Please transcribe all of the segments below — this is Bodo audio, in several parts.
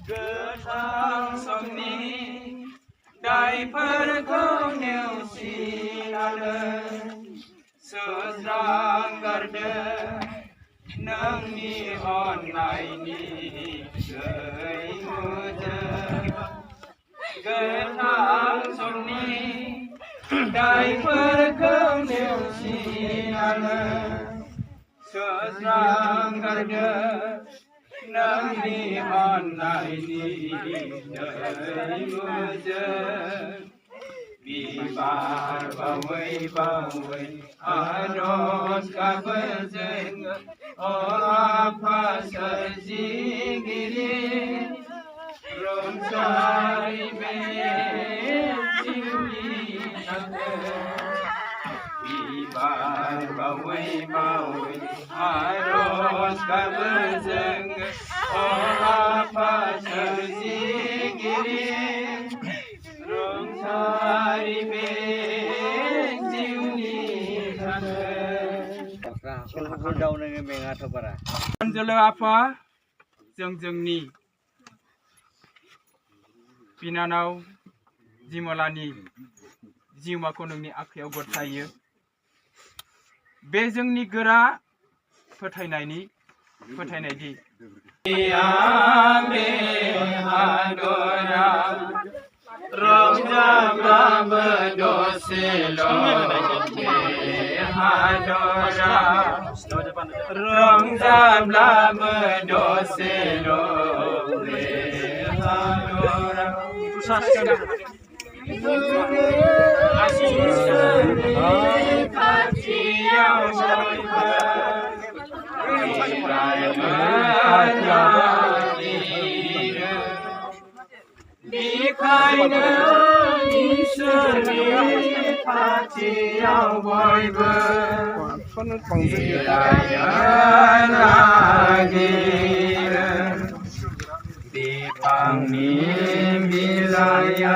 गोथां समनि दायफोरखौ नेवसिनानै सुस्रांगारदो नोंनि अननायनि दैमुजों गोथां समनि दायफोरखौ नेवसिनानै सुस्रांगारदो नोंनि अननायनि दैमुजों बिबार बावै बावै आरज गाबो जोङो अ आफा सोरजिगिरि रुंसारि बे जिउनि थाखाय बिबार बावै बावै आरज गाबो जोङो अ आफा सोरजिगिरि रुंसारि बे जिउनि अनजलो आफा जों जोंनि बिनानाव जिमलानि जिउमाखौ नोंनि आखायाव गथायो बे जोंनि गोरा फोथायनायदि बे हादरा रंजाब्लाबो दसेल' हादरा रंजाब्लाबो दसेल' हादरा खाथियाव बेखायनो इसोरनि खाथियाव बयबो जिरायनो नागिरो बिफांनि बिलाइया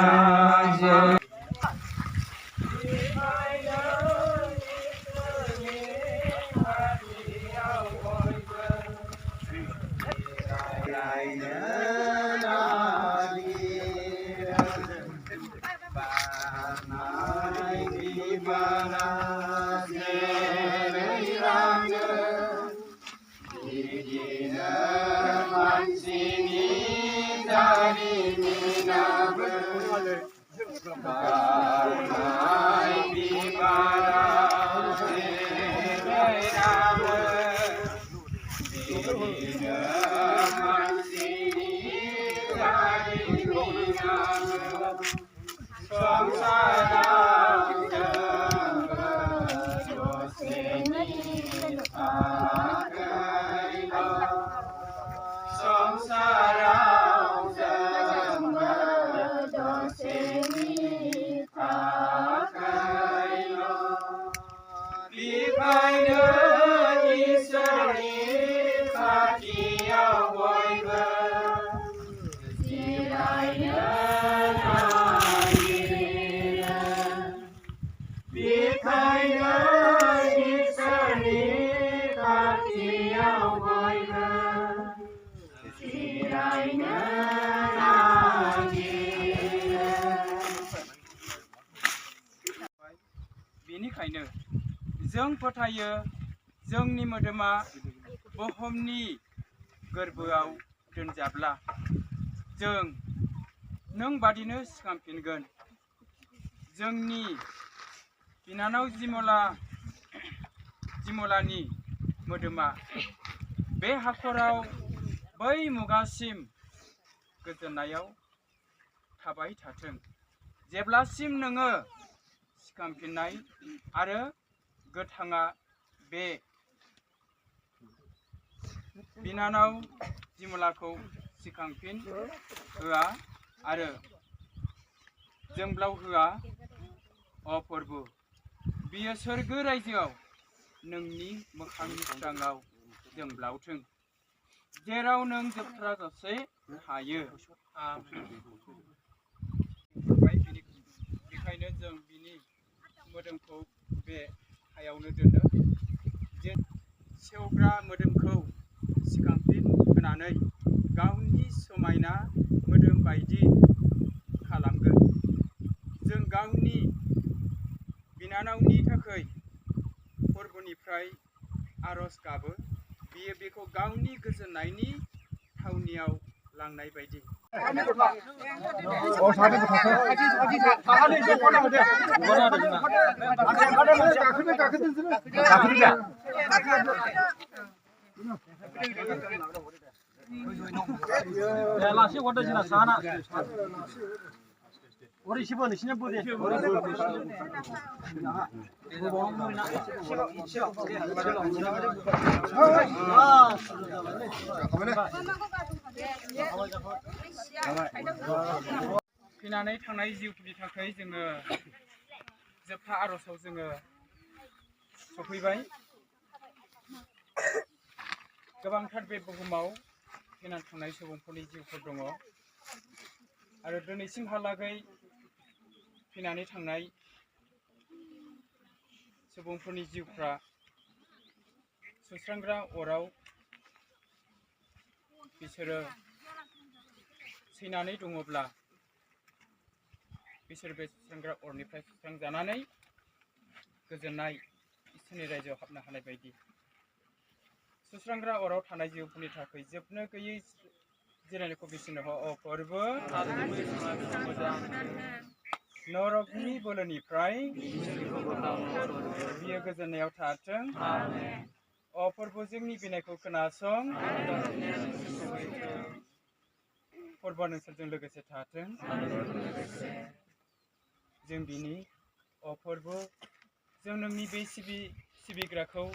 बेनिखायनो जों फोथायो जोंनि मोदोमा बुहुमनि गोरबोआव दोनजाब्ला जों नों बादिनो सिखांफिनगोन जोंनि बिनानाव जिमलानि मोदोमा बे हाखराव बै मुगासिम गोजोननायाव थाबाय थाथों जेब्लासिम नोङो सिखांफिननाय आरो गोथाङा बे बिनानाव जिमलाखौ सिखांफिन होआ आरो जोंब्लाव होआ अ प्रभु बियो सोरगो रायजोआव नोंनि मोखांनि सोराङाव जोंब्लावथों जेराव नों जोबथाजासे थायो बेखायनो जों बिनि मोदोमखौ बे हायावनो दोनो जे सेवग्रा मोदोमखौ सिखांफिन होनानै गावनि समायना बायदि खालामगोन। जों गावनि बिनानावनि थाखाय फोरबोनिफ्राय आरज गाबो, बियो बेखौ गावनि गोजोननायनि थावनियाव लांनाय बायदि। फैनानै थांनाय जिउफोरनि थाखाय जोङो जोबथा आरजआव जोङो सफैबाय। गोबांथार बे बुहुमाव फैनानै थांनाय सुबुंफोरनि जिउफोर दङ आरो दिनैसिमहालागै फैनानै थांनाय सुबुंफोरनि जिउफ्रा सुस्रांग्रा अराव बिसोरो सैनानै दङब्ला बिसोर बे सुस्रांग्रा अरनिफ्राय सुस्रांजानानै गोजोननाय इसोरनि रायजोआव हाबनो हानाय बायदि। सुस्रांग्रा अराव थानाय जिउफोरनि थाखाय जोबनो गैयै जिरायनायखौ बिसोरनो अ फोरबो नरकनि बोलोनिफ्राय बियो गोजोननायाव थाथों। अ फोरबो जोंनि बिनायखौ खोनासं, फोरबोआ नोंसोरजों लोगोसे थाथों। जों बिनि अ फोरबो जों नोंनि बे सिबिग्राखौ